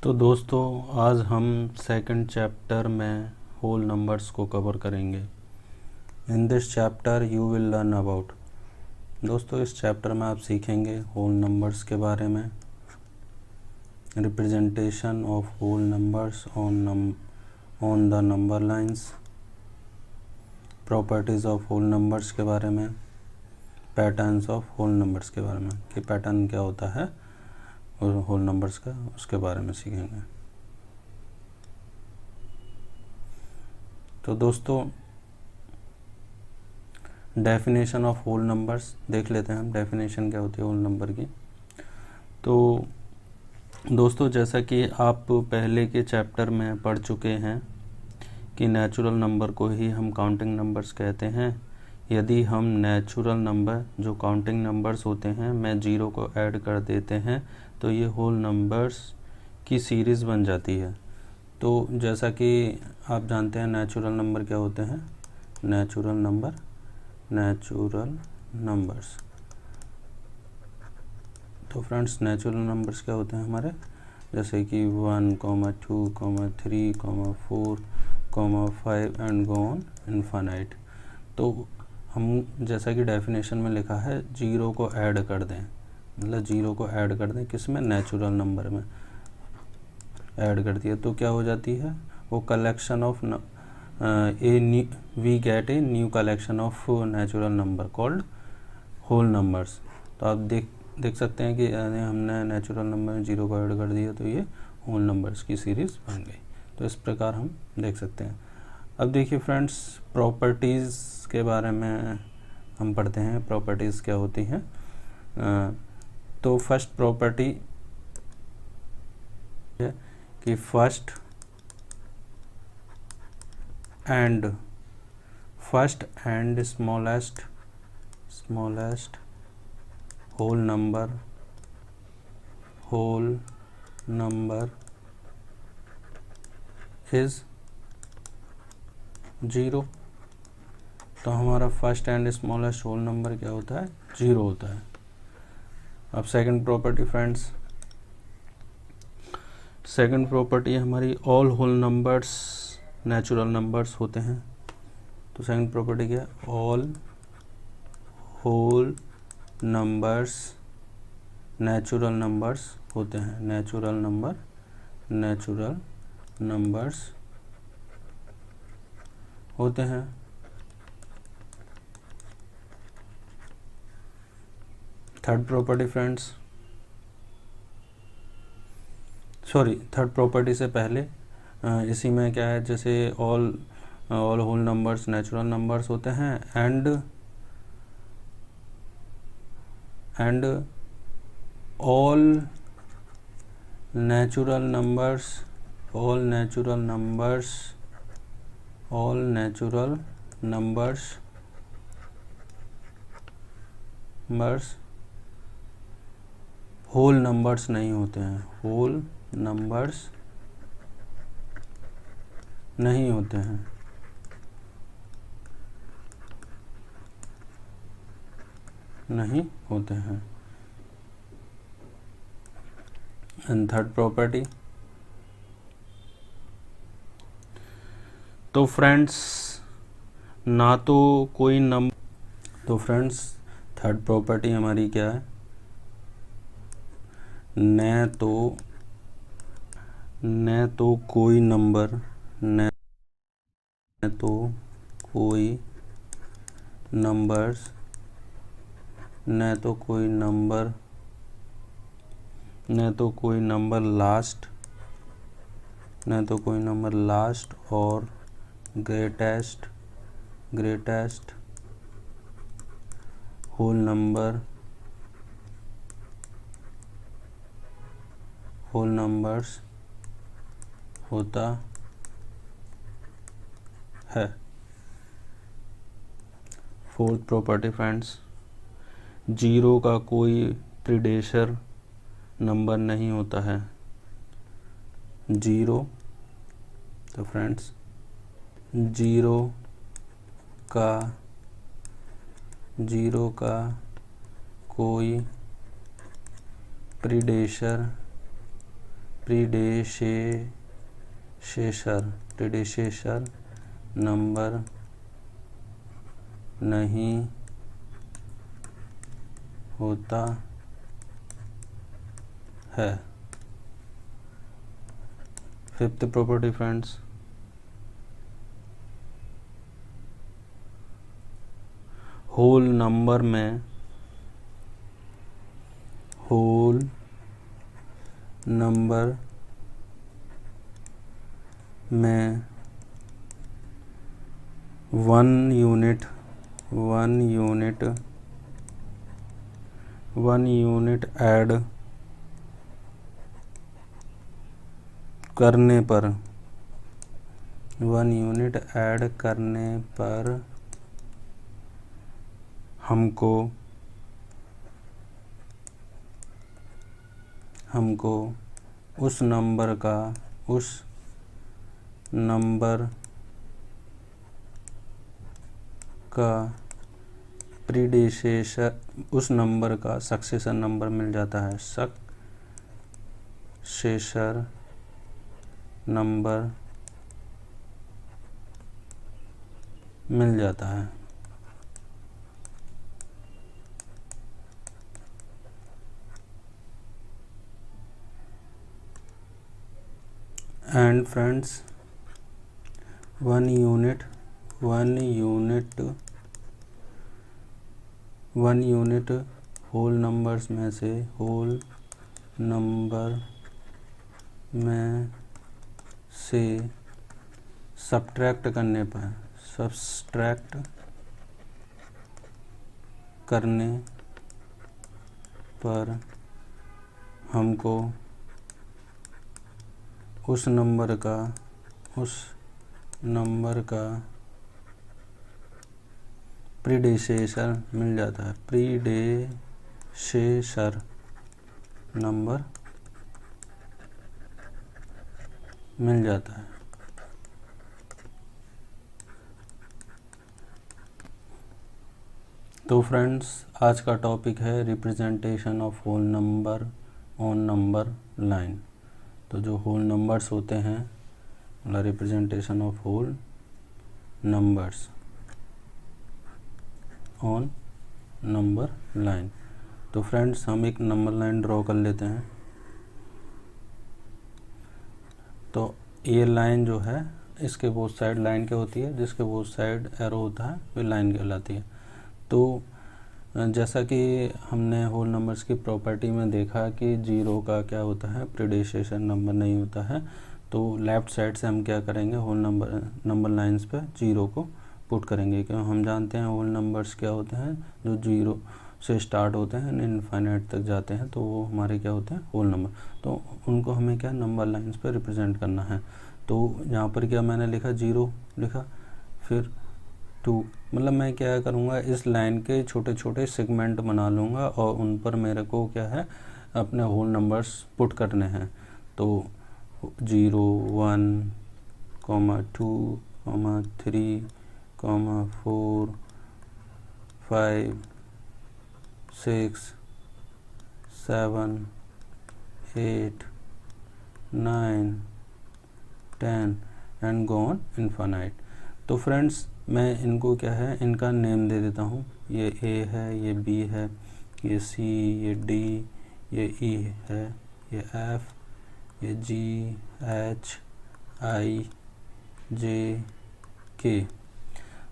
तो दोस्तों आज हम सेकंड चैप्टर में होल नंबर्स को कवर करेंगे। In this chapter you will learn about. दोस्तों इस चैप्टर में आप सीखेंगे होल नंबर्स के बारे में, representation of whole numbers on the number lines, properties of whole numbers के बारे में, पैटर्न्स ऑफ होल नंबर्स के बारे में कि पैटर्न क्या होता है और होल नंबर्स का, उसके बारे में सीखेंगे। तो दोस्तों डेफिनेशन ऑफ होल नंबर्स देख लेते हैं हम, डेफिनेशन क्या होती है होल नंबर की। तो दोस्तों जैसा कि आप पहले के चैप्टर में पढ़ चुके हैं कि नेचुरल नंबर को ही हम काउंटिंग नंबर्स कहते हैं। यदि हम नेचुरल नंबर जो काउंटिंग नंबर्स होते हैं में जीरो को ऐड कर देते हैं तो ये होल नंबर्स की सीरीज़ बन जाती है। तो जैसा कि आप जानते हैं नेचुरल नंबर क्या होते हैं, नेचुरल नंबर्स। तो फ्रेंड्स नेचुरल नंबर्स क्या होते हैं हमारे, जैसे कि 1, 2, 3, 4, 5 एंड गो ऑन इनफाइनाइट। तो हम जैसा कि डेफिनेशन में लिखा है जीरो को ऐड कर दें, मतलब जीरो को ऐड कर दें किस में, नेचुरल नंबर में ऐड कर दिया तो क्या हो जाती है वो collection of we get a new collection of natural number called whole numbers. तो आप देख सकते हैं कि हमने नेचुरल नंबर में जीरो को ऐड कर दिया तो ये होल नंबर्स की सीरीज़ बन गई। तो इस प्रकार हम देख सकते हैं। अब देखिए फ्रेंड्स प्रॉपर्टीज़ के बारे में हम पढ़ते हैं, प्रॉपर्टीज़ क्या होती हैं। तो फर्स्ट प्रॉपर्टी है कि first and smallest whole number is zero. तो हमारा first and smallest whole number क्या होता है, जीरो होता है। अब second property friends, second property हमारी all whole numbers natural numbers होते हैं। तो सेकंड प्रॉपर्टी क्या है, all whole numbers natural numbers होते हैं, नेचुरल नंबर्स होते हैं। Third property friends, sorry third property से पहले इसी में क्या है, जैसे all whole numbers natural numbers होते हैं and all natural numbers whole numbers नहीं होते हैं, होल नंबर्स नहीं होते हैं। एंड थर्ड प्रॉपर्टी, तो फ्रेंड्स ना तो कोई नंबर, तो फ्रेंड्स थर्ड प्रॉपर्टी हमारी क्या है, न तो कोई नंबर लास्ट और ग्रेटेस्ट होल नंबर्स होता है। फोर्थ प्रॉपर्टी फ्रेंड्स, जीरो का कोई प्रीडेसर नंबर नहीं होता है, जीरो। तो फ्रेंड्स जीरो का कोई प्रीडेसर प्रीडेसेसर नंबर नहीं होता है। Fifth property friends, whole number में वन यूनिट ऐड करने पर हमको उस नंबर का सक्सेसर नंबर मिल जाता है। सक्सेसर नंबर मिल जाता है। And friends, one unit whole numbers में से सब्ट्रैक्ट करने पर हमको उस नंबर का प्रीडेसेसर मिल जाता है। प्रीडेसेसर नंबर मिल जाता है। तो फ्रेंड्स, आज का टॉपिक है representation of whole number on number line. तो जो होल नंबर्स होते हैं, मतलब representation of whole numbers on number line. तो फ्रेंड्स, हम एक नंबर लाइन ड्रॉ कर लेते हैं। तो ये लाइन जो है, इसके बोथ साइड लाइन क्या होती है, जिसके बोथ साइड एरो होता है वो लाइन कहलाती है। तो जैसा कि हमने होल नंबर्स की प्रॉपर्टी में देखा कि जीरो का क्या होता है, प्रीडेसेसर नंबर नहीं होता है। तो लेफ़्ट साइड से हम क्या करेंगे, होल नंबर लाइंस पे जीरो को पुट करेंगे, क्योंकि हम जानते हैं होल नंबर्स क्या होते हैं, जो जीरो से स्टार्ट होते हैं इनफाइनाइट तक जाते हैं, तो वो हमारे क्या होते हैं, होल नंबर। तो उनको हमें क्या नंबर लाइंस पे रिप्रेजेंट करना है। तो यहाँ पर क्या मैंने लिखा, जीरो लिखा, फिर 2, मतलब मैं क्या करूँगा, इस लाइन के छोटे छोटे सेगमेंट बना लूँगा और उन पर मेरे को क्या है, अपने होल नंबर्स पुट करने हैं। तो 0, 1, 2, 3, 4, 5, 6, 7, 8, 9, 10 एंड गो ऑन इनफाइनाइट। तो फ्रेंड्स, मैं इनको क्या है, इनका नेम दे देता हूँ। ये ए है, ये बी है, ये सी, ये डी, ये ई है, ये एफ, ये जी, एच, आई, जे, के।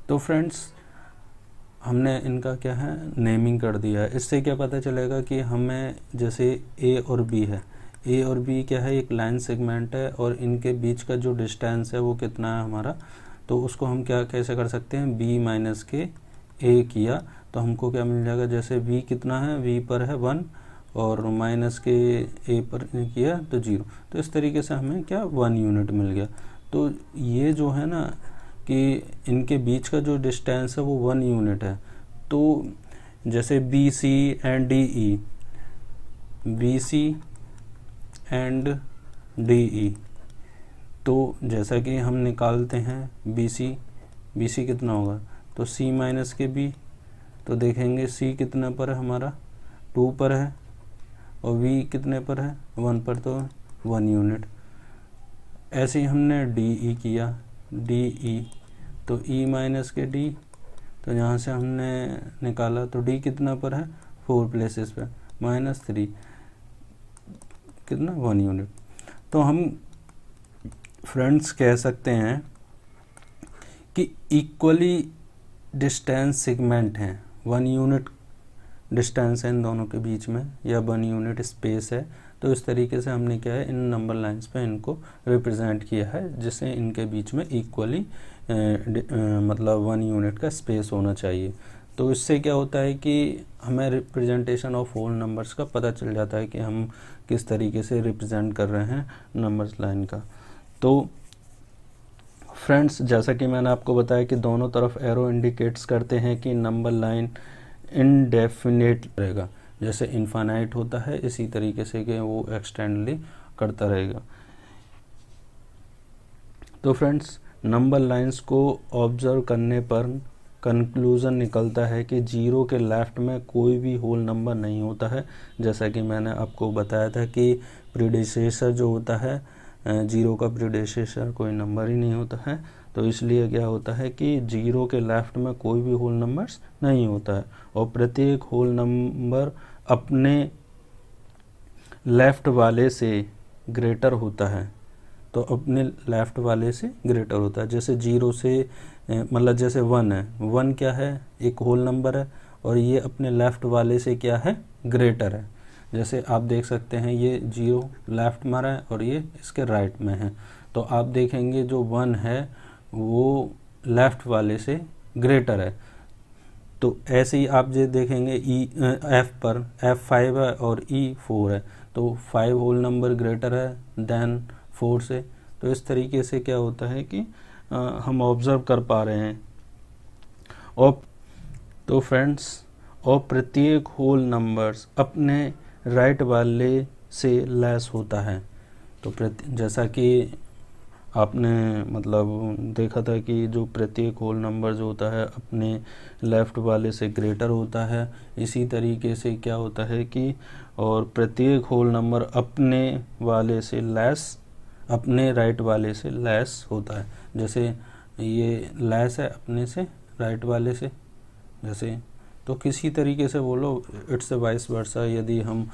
तो फ्रेंड्स, हमने इनका क्या है, नेमिंग कर दिया है। इससे क्या पता चलेगा कि हमें, जैसे ए और बी है, ए और बी क्या है, एक लाइन सेगमेंट है और इनके बीच का जो डिस्टेंस है वो कितना है हमारा। तो उसको हम क्या कैसे कर सकते हैं, b माइनस के a किया तो हमको क्या मिल जाएगा, जैसे v कितना है, v पर है 1 और माइनस के a पर किया तो 0। तो इस तरीके से हमें क्या 1 यूनिट मिल गया। तो ये जो है ना कि इनके बीच का जो डिस्टेंस है वो 1 यूनिट है। तो जैसे BC and DE, BC and DE, तो जैसा कि हम निकालते हैं BC कितना होगा, तो C माइनस के B, तो देखेंगे C कितना पर है हमारा, 2 पर है और V कितने पर है, 1 पर। तो 1 यूनिट। ऐसे ही हमने डी ई किया, डी ई, तो ई माइनस के डी, तो यहाँ से हमने निकाला तो डी कितना पर है 4 प्लेसेस पे, -3 कितना 1 यूनिट। तो हम फ्रेंड्स कह सकते हैं कि इक्वली डिस्टेंस सेगमेंट हैं, 1 यूनिट डिस्टेंस है इन दोनों के बीच में, या 1 यूनिट स्पेस है। तो इस तरीके से हमने क्या है इन नंबर लाइंस पे इनको रिप्रेजेंट किया है, जिससे इनके बीच में इक्वली मतलब 1 यूनिट का स्पेस होना चाहिए। तो इससे क्या होता है कि हमें रिप्रेजेंटेशन ऑफ होल नंबर्स का पता चल जाता है कि हम किस तरीके से रिप्रेजेंट कर रहे हैं नंबर्स लाइन का। तो फ्रेंड्स, जैसा कि मैंने आपको बताया कि दोनों तरफ एरो इंडिकेट्स करते हैं कि नंबर लाइन इनडेफिनेट रहेगा, जैसे इनफाइनाइट होता है इसी तरीके से कि वो एक्सटेंडली करता रहेगा। तो फ्रेंड्स, नंबर लाइंस को ऑब्जर्व करने पर कंक्लूजन निकलता है कि 0 के लेफ्ट में कोई भी होल नंबर नहीं होता है। जैसा कि मैंने आपको बताया था कि प्रीडिसेसर जो होता है 0 का प्रीडिसेसर कोई नंबर ही नहीं होता है। तो इसलिए क्या होता है कि 0 के लेफ्ट में कोई भी होल नंबर्स नहीं होता है, और प्रत्येक होल नंबर अपने लेफ्ट वाले से ग्रेटर होता है। तो अपने लेफ्ट वाले से ग्रेटर होता है। जैसे 0 से मतलब जैसे 1 है, 1 क्या है एक होल नंबर है, और ये अपने लेफ्ट वाले से क्या है ग्रेटर है। जैसे आप देख सकते हैं ये 0 लेफ्ट में है और ये इसके राइट में है, तो आप देखेंगे जो 1 है वो लेफ्ट वाले से ग्रेटर है। तो ऐसे ही आप जो देखेंगे एफ पर F5 है और E4 है, तो 5 होल नंबर ग्रेटर है देन 4 से। तो इस तरीके से क्या होता है कि हम ऑब्जर्व कर पा रहे हैं। और तो फ्रेंड्स, और प्रत्येक होल नंबर्स अपने राइट वाले से लेस होता है। तो जैसा कि आपने मतलब देखा था कि जो प्रत्येक होल नंबर जो होता है अपने लेफ़्ट वाले से ग्रेटर होता है, इसी तरीके से क्या होता है कि और प्रत्येक होल नंबर अपने वाले से लेस, अपने राइट वाले से लेस होता है। जैसे ये लेस है अपने से राइट वाले से, जैसे तो किसी तरीके से बोलो इट्स वाइस वर्सा। यदि हम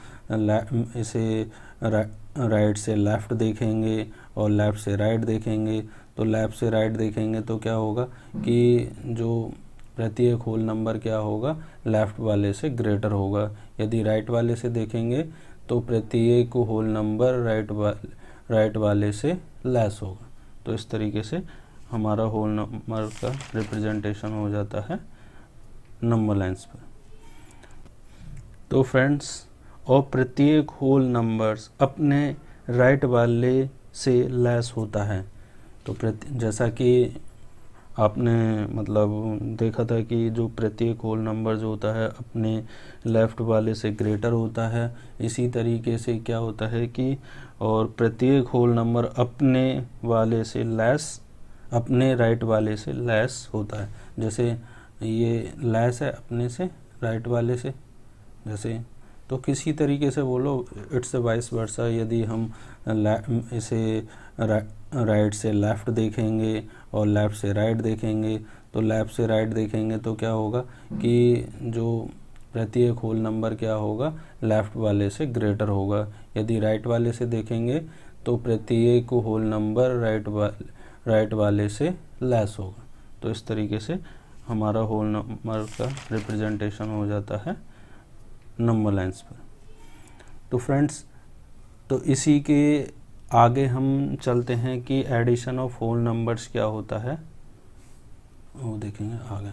इसे राइट से लेफ़्ट देखेंगे और लेफ़्ट से राइट देखेंगे, तो लेफ़्ट से राइट देखेंगे तो क्या होगा कि जो प्रत्येक होल नंबर क्या होगा लेफ़्ट वाले से ग्रेटर होगा। यदि राइट वाले से देखेंगे तो प्रत्येक होल नंबर राइट वाले से लेस होगा। तो इस तरीके से हमारा होल नंबर का रिप्रेजेंटेशन हो जाता है नंबर लाइंस पर। तो फ्रेंड्स, और प्रत्येक होल नंबर्स अपने राइट वाले से लेस होता है। तो जैसा कि आपने मतलब देखा था कि जो प्रत्येक होल नंबर जो होता है अपने लेफ़्ट वाले से ग्रेटर होता है, इसी तरीके से क्या होता है कि और प्रत्येक होल नंबर अपने वाले से लेस, अपने राइट वाले से लेस होता है। जैसे ये लेस है अपने से राइट वाले से, जैसे तो किसी तरीके से बोलो इट्स वाइस वर्सा। यदि हम इसे राइट से लेफ़्ट देखेंगे और लेफ़्ट से राइट देखेंगे, तो लेफ़्ट से राइट देखेंगे तो क्या होगा कि जो प्रत्येक होल नंबर क्या होगा लेफ़्ट वाले से ग्रेटर होगा। यदि राइट वाले से देखेंगे तो प्रत्येक होल नंबर राइट वाले से लेस होगा। तो इस तरीके से हमारा होल नंबर का रिप्रेजेंटेशन हो जाता है नंबर लाइंस पर। तो फ्रेंड्स, तो इसी के आगे हम चलते हैं कि एडिशन ऑफ होल नंबर्स क्या होता है, वो देखेंगे आगे।